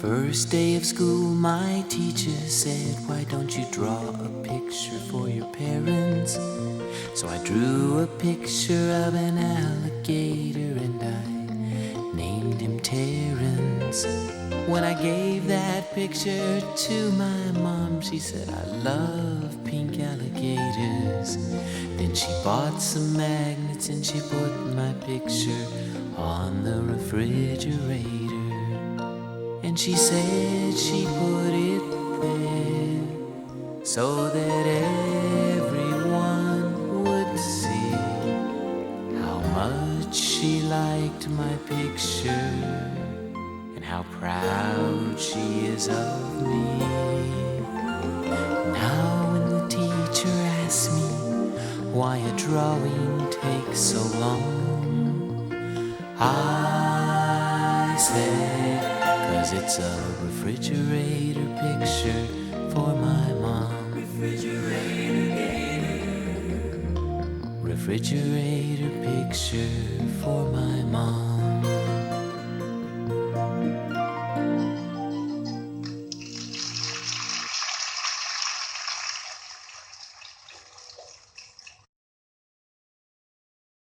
First day of school, my teacher said, "Why don't you draw a picture for your parents?" So I drew a picture of an alligator and I named him Terrence. When I gave that picture to my mom, she said, "I love pink alligators." Then she bought some magnets and she put my picture on the refrigerator. And she said she put it there so that everyone would see how much she liked my picture and how proud she is of me. Now when the teacher asks me why a drawing takes so long, I said, 'cause it's a refrigerator picture for my mom. Refrigerator picture for my mom.